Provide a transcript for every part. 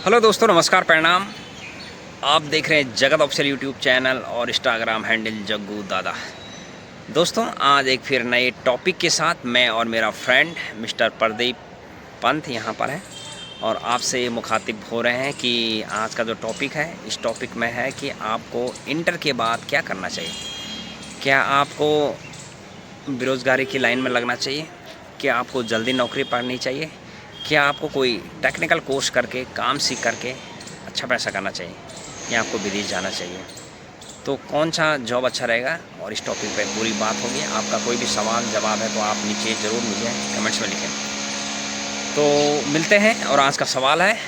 Hello दोस्तों, नमस्कार, प्रणाम। आप देख रहे हैं जगत ऑफिशियल यूट्यूब चैनल और इंस्टाग्राम हैंडल जग्गू दादा। दोस्तों, आज एक फिर नए टॉपिक के साथ मैं और मेरा फ्रेंड मिस्टर प्रदीप पंत यहाँ पर है और आपसे ये मुखातिब हो रहे हैं कि आज का जो टॉपिक है, इस टॉपिक में है कि आपको इंटर के बाद क्या करना चाहिए। क्या आपको बेरोज़गारी की लाइन में लगना चाहिए? क्या आपको जल्दी नौकरी पकड़नी चाहिए? क्या आपको कोई टेक्निकल कोर्स करके, काम सीख करके अच्छा पैसा करना चाहिए, या आपको विदेश जाना चाहिए? तो कौन सा जॉब अच्छा रहेगा, और इस टॉपिक पे पूरी बात होगी। आपका कोई भी सवाल जवाब है तो आप नीचे ज़रूर मुझे कमेंट्स में लिखें। तो मिलते हैं। और आज का सवाल है,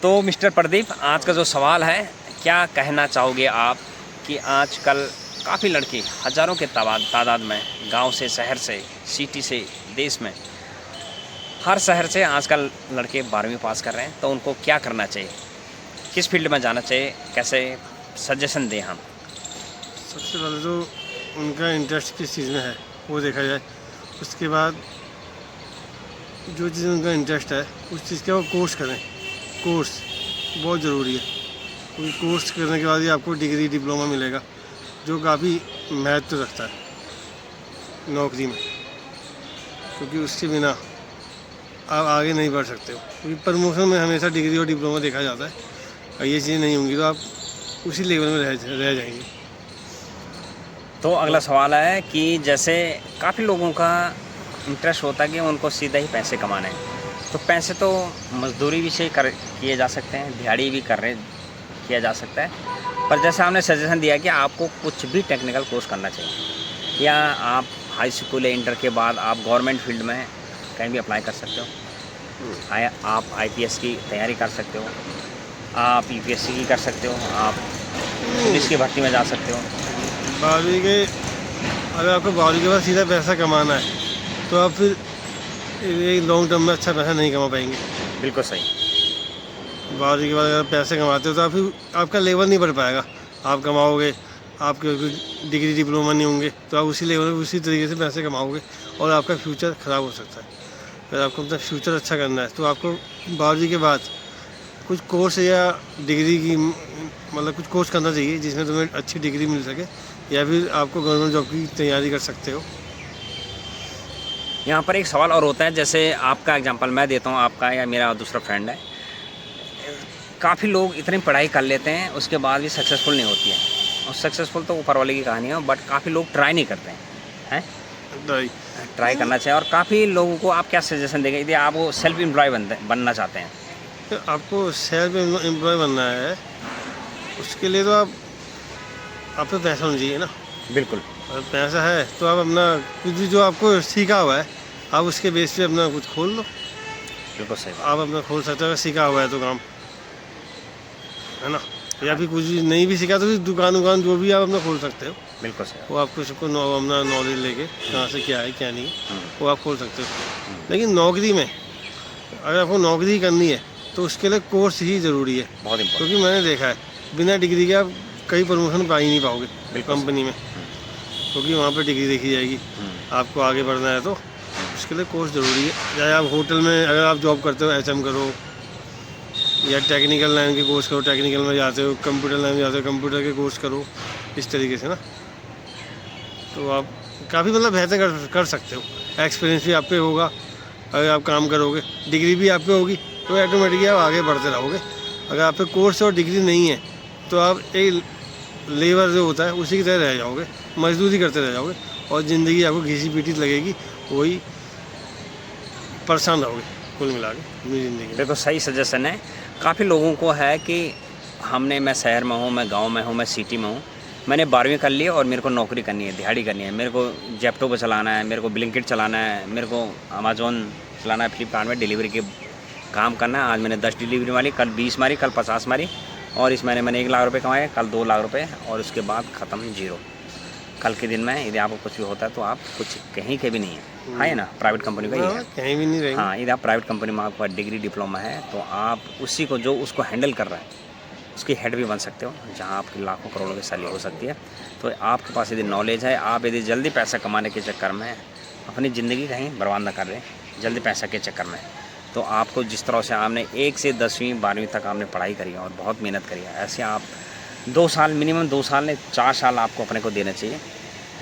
तो मिस्टर प्रदीप, आज का जो सवाल है, क्या कहना चाहोगे आप कि आजकल काफ़ी लड़के हज़ारों के तादाद में गांव से, शहर से, सिटी से, देश में हर शहर से आजकल लड़के 12वीं पास कर रहे हैं, तो उनको क्या करना चाहिए, किस फील्ड में जाना चाहिए, कैसे सजेशन दें हम? सबसे पहले तो उनका इंटरेस्ट किस चीज़ में है वो देखा जाए। उसके बाद जो चीज़ उनका इंटरेस्ट है उस चीज़ का वो कोर्स करें। कोर्स बहुत ज़रूरी है, क्योंकि कोर्स करने के बाद ही आपको डिग्री डिप्लोमा मिलेगा, जो काफ़ी महत्व रखता है नौकरी में, क्योंकि उसके बिना आप आगे नहीं बढ़ सकते हो। क्योंकि प्रमोशन में हमेशा डिग्री और डिप्लोमा देखा जाता है, और ये चीज़ नहीं होंगी तो आप उसी लेवल में रह जाएंगे। तो अगला सवाल है कि जैसे काफ़ी लोगों का इंटरेस्ट होता है कि उनको सीधा ही पैसे कमाने हैं, तो पैसे तो मजदूरी भी से किए जा सकते हैं, दिहाड़ी भी किया जा सकता है, पर जैसे आपने सजेशन दिया कि आपको कुछ भी टेक्निकल कोर्स करना चाहिए, या आप हाई स्कूल या इंटर के बाद आप गवर्नमेंट फील्ड में कहीं भी अप्लाई कर सकते हो। आप IPS की तैयारी कर सकते हो, आप UPSC की कर सकते हो, आप पुलिस की भर्ती में जा सकते हो। 12वीं के अगर आपको 12वीं के बाद सीधा पैसा कमाना है तो आप फिर एक लॉन्ग टर्म में अच्छा पैसा नहीं कमा पाएंगे। बिल्कुल सही। 12वीं के बाद अगर पैसे कमाते हो तो आप फिर आपका लेवल नहीं बढ़ पाएगा। आप कमाओगे, आपके डिग्री डिप्लोमा नहीं होंगे तो आप उसी लेवल में उसी तरीके से पैसे कमाओगे और आपका फ्यूचर ख़राब हो सकता है। अगर आपको अपना फ्यूचर अच्छा करना है तो आपको 12वीं के बाद कुछ कोर्स या डिग्री की मतलब कुछ कोर्स करना चाहिए जिसमें तुम्हें अच्छी डिग्री मिल सके, या फिर आपको गवर्नमेंट जॉब की तैयारी कर सकते हो। यहाँ पर एक सवाल और होता है, जैसे आपका एग्जांपल मैं देता हूँ, आपका या मेरा दूसरा फ्रेंड है। काफ़ी लोग इतनी पढ़ाई कर लेते हैं, उसके बाद भी सक्सेसफुल नहीं होती है, और सक्सेसफुल तो ऊपर वाले की कहानी है, बट काफ़ी लोग ट्राई नहीं करते हैं। ट्राई करना चाहिए। और काफ़ी लोगों को आप क्या सजेशन देंगे यदि आप वो सेल्फ एम्प्लॉय बनना चाहते हैं? तो आपको सेल्फ एम्प्लॉय बनना है, उसके लिए तो आप पे पैसा होना चाहिए ना। बिल्कुल। अगर पैसा है तो आप अपना कुछ भी जो आपको सीखा हुआ है आप उसके बेस पे अपना कुछ खोल लो। बिल्कुल सही। आप अपना खोल सकते हो, अगर सीखा हुआ है तो काम, है ना। या फिर कुछ भी नहीं भी सीखा तो फिर दुकान जो भी आप अपना खोल सकते हो। बिल्कुल सही। वो आपको सबको अपना नॉलेज लेके कहाँ से क्या है क्या नहीं है वो आप खोल सकते हो। लेकिन नौकरी में अगर आपको नौकरी करनी है तो उसके लिए कोर्स ही ज़रूरी है, बहुत इम्पोर्टेंट। क्योंकि मैंने देखा है बिना डिग्री के आप कई प्रमोशन पा ही नहीं पाओगे कंपनी में, क्योंकि वहाँ पे डिग्री देखी जाएगी। आपको आगे बढ़ना है तो उसके लिए कोर्स ज़रूरी है। चाहे आप होटल में अगर आप जॉब करते हो HM करो, या टेक्निकल लाइन के कोर्स करो, टेक्निकल में जाते हो, कंप्यूटर लाइन में जाते हो, कंप्यूटर के कोर्स करो, इस तरीके से ना। तो आप काफ़ी मतलब बेहतर कर सकते हो। एक्सपीरियंस भी आप पे होगा अगर आप काम करोगे, डिग्री भी आप पे होगी तो ऑटोमेटिकली आप आगे बढ़ते रहोगे। अगर आप पे कोर्स और डिग्री नहीं है तो आप एक लेबर जो होता है उसी की तरह रह जाओगे, मजदूरी करते रह जाओगे, और ज़िंदगी आपको घिसी पीटी लगेगी, वही परेशान रहोगे कुल मिला के अपनी ज़िंदगी। बिल्कुल सही सजेशन है। काफ़ी लोगों को है कि मैं शहर में हूँ, मैं गांव में हूँ, मैं सिटी में हूँ, मैंने 12वीं कर ली और मेरे को नौकरी करनी है, दिहाड़ी करनी है, मेरे को जेप्टो पर चलाना है, मेरे को ब्लिंकिट चलाना है, मेरे को अमेज़ॉन चलाना है, फ्लिपकार्ट में डिलीवरी के काम करना है। आज मैंने 10 डिलीवरी मारी, कल 20 मारी, कल 50 मारी, और इस महीने मैंने 1 लाख रुपये कमाए, कल 2 लाख रुपये, और उसके बाद ख़त्म, जीरो। कल के दिन में यदि आपको कुछ भी होता है तो आप कुछ कहीं के भी नहीं है, है ना। प्राइवेट कंपनी का ही है, कहीं भी नहीं रहेंगे। हाँ, यदि आप प्राइवेट कंपनी में आपका डिग्री डिप्लोमा है तो आप उसी को जो उसको हैंडल कर रहा है उसकी हेड भी बन सकते हो, जहाँ आपकी लाखों करोड़ों की सैलरी हो सकती है। तो आपके पास यदि नॉलेज है, आप यदि जल्दी पैसा कमाने के चक्कर में अपनी ज़िंदगी कहीं बर्बाद ना कर रहे, जल्दी पैसा के चक्कर में, तो आपको जिस तरह से आपने 1 से 10वीं 12वीं तक आपने पढ़ाई करी है और बहुत मेहनत करी है, ऐसे आप 2 साल मिनिमम 2 साल नहीं 4 साल आपको अपने को देना चाहिए।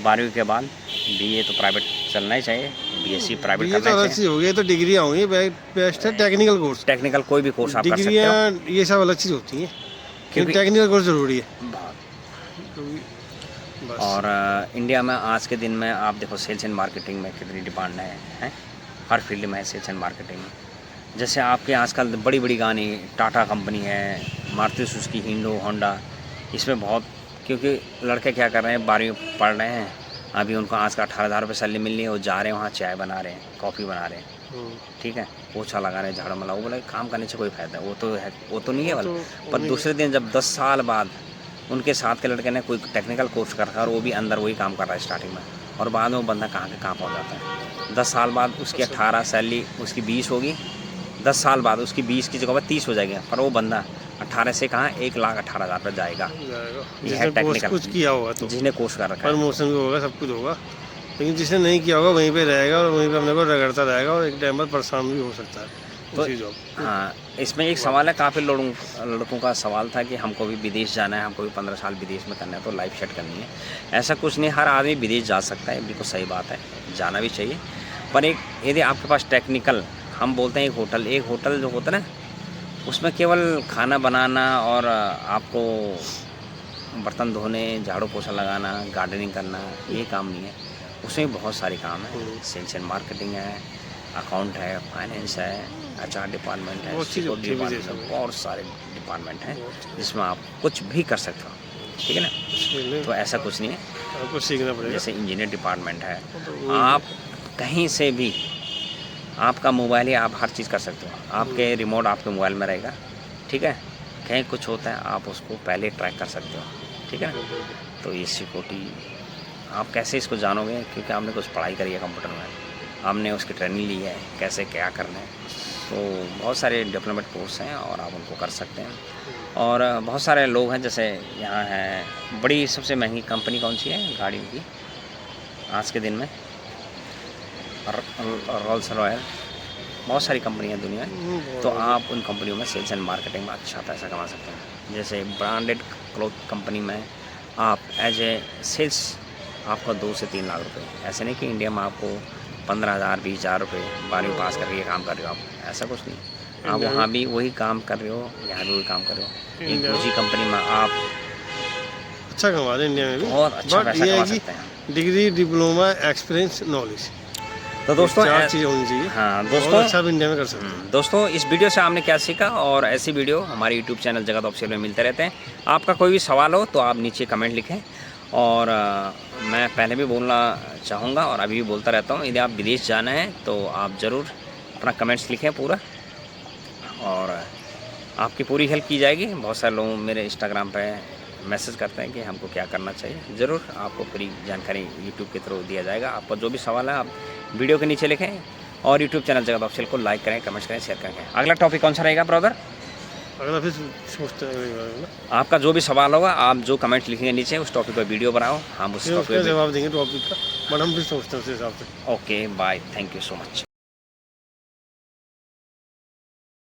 12वीं के बाद बीए तो प्राइवेट चलना ही चाहिए, बीएससी प्राइवेट ये करना तो अलग चाहिए। चीज़ हो गई, तो डिग्रियाँ होंगी, बेस्ट है टेक्निकल कोर्स। टेक्निकल कोई भी कोर्स आप कर सकते हो, डिग्रियाँ ये सब अलग चीज़ होती हैं, क्योंकि क्योंकि टेक्निकल कोर्स ज़रूरी है। बस। और इंडिया में आज के दिन में आप देखो सेल्स एंड मार्केटिंग में कितनी डिमांड है, हर फील्ड में है सेल्स एंड मार्केटिंग में। जैसे आपके आजकल बड़ी बड़ी गाड़ी टाटा कंपनी है, मारुति सुजुकी, हिंडो, होंडा, इसमें बहुत, क्योंकि लड़के क्या कर रहे हैं 12वीं पढ़ रहे हैं, अभी उनको आज का 18,000 रुपये सैलरी मिल रही है, वो जा रहे हैं वहाँ चाय बना रहे हैं, कॉफ़ी बना रहे हैं, ठीक है, पोछा लगा रहे हैं, झाड़ू मला। वो बोले काम करने से कोई फ़ायदा वो तो है, वो तो नहीं है वाला। पर दूसरे दिन जब 10 साल बाद उनके साथ के लड़के ने कोई टेक्निकल कोर्स कर रखा और वो भी अंदर वही काम कर रहा है स्टार्टिंग में, और बाद में वो बंदा कहाँ के कहाँ पहुँच जाता है। 10 साल बाद उसकी 18 सैलरी उसकी 20 होगी, 10 साल बाद उसकी 20 की जगह पर 30 हो जाएगी, पर वो बंदा 18 से कहाँ 1,18,000 पर जाएगा। ये है टेक्निकल, कुछ किया होगा तो जिसने कोर्स कर रखा है। प्रमोशन भी होगा, सब कुछ होगा, लेकिन जिसने नहीं किया होगा वहीं पे रहेगा और वहीं पे अपने को रगड़ता रहेगा और एक टाइम पर परेशान भी हो सकता है तो उसी जॉब। हाँ, इसमें एक सवाल है, काफ़ी लड़कों का सवाल था कि हमको भी विदेश जाना है, हमको भी 15 साल विदेश में करना है, तो लाइफ सेट करनी है। ऐसा कुछ नहीं, हर आदमी विदेश जा सकता है, बिल्कुल सही बात है, जाना भी चाहिए। पर एक यदि आपके पास टेक्निकल, हम बोलते हैं एक होटल जो होता है ना, उसमें केवल खाना बनाना और आपको बर्तन धोने, झाड़ू पोछा लगाना, गार्डनिंग करना, ये काम नहीं है। उसमें बहुत सारे काम है, सेल्स एंड मार्केटिंग है, अकाउंट है, फाइनेंस है, HR डिपार्टमेंट है, सिक्योरिटी डिपार्टमेंट है, बहुत सारे डिपार्टमेंट हैं जिसमें आप कुछ भी कर सकते हो, ठीक है ना। तो ऐसा कुछ नहीं है, आपको सीखना पड़ेगा। जैसे इंजीनियर डिपार्टमेंट है, आप कहीं से भी, आपका मोबाइल ही आप हर चीज़ कर सकते हो, आपके रिमोट आपके मोबाइल में रहेगा, ठीक है, कहीं कुछ होता है आप उसको पहले ट्रैक कर सकते हो, ठीक है ना। तो ये सिक्योरिटी आप कैसे इसको जानोगे, क्योंकि आपने कुछ पढ़ाई करी है कंप्यूटर में, आपने उसकी ट्रेनिंग ली है कैसे क्या करना है, तो बहुत सारे डेवलपमेंट कोर्स हैं और आप उनको कर सकते हैं। और बहुत सारे लोग हैं, जैसे यहाँ है, बड़ी सबसे महंगी कंपनी कौन सी है गाड़ियों की आज के दिन में, रोल्स रॉयल, बहुत सारी कंपनियां दुनिया में, तो आप उन कंपनियों में सेल्स एंड मार्केटिंग में अच्छा पैसा कमा सकते हैं। जैसे ब्रांडेड क्लॉथ कंपनी में आप एज ए सेल्स आपका 2 से 3 लाख रुपए, ऐसे नहीं कि इंडिया में आपको 15,000 20,000 रुपये 12वीं पास करके ये काम कर रहे हो आप, ऐसा कुछ नहीं। आप वहाँ भी वही काम कर रहे हो, यहाँ भी वही काम कर रहे हो, एक दूसरी कंपनी में आप अच्छा कमा रहे हैं इंडिया में भी, बहुत अच्छा पैसा कमा सकते हैं। डिग्री, डिप्लोमा, एक्सपीरियंस, नॉलेज, तो दोस्तों 4 चीज़ होनी चाहिए। हाँ बहुत दोस्तों, अच्छा भी इंडिया में कर सकते हैं। दोस्तों इस वीडियो से आपने क्या सीखा, और ऐसी वीडियो हमारे यूट्यूब चैनल जगत ऑफिशियल में मिलते रहते हैं। आपका कोई भी सवाल हो तो आप नीचे कमेंट लिखें, और मैं पहले भी बोलना चाहूँगा और अभी भी बोलता रहता हूँ, यदि आप विदेश जाना है तो आप ज़रूर अपना कमेंट्स लिखें पूरा, और आपकी पूरी हेल्प की जाएगी। बहुत सारे लोग मेरे इंस्टाग्राम पे मैसेज करते हैं कि हमको क्या करना चाहिए, ज़रूर आपको पूरी जानकारी यूट्यूब के थ्रू दिया जाएगा। आपका जो भी सवाल है आप वीडियो के नीचे लिखें, और यूट्यूब चैनल जगत ऑफिशियल को लाइक करें, कमेंट्स करें, शेयर करें। अगला टॉपिक कौन सा रहेगा ब्रदर? अगला फिर सोचते हैं, आपका जो भी सवाल होगा, आप जो कमेंट्स लिखेंगे नीचे, उस टॉपिक पर वीडियो बनाओ, हम उस टॉपिक जवाब देंगे टॉपिक का, बट हम फिर सोचते हैं उस हिसाब से। Okay bye, thank you so much.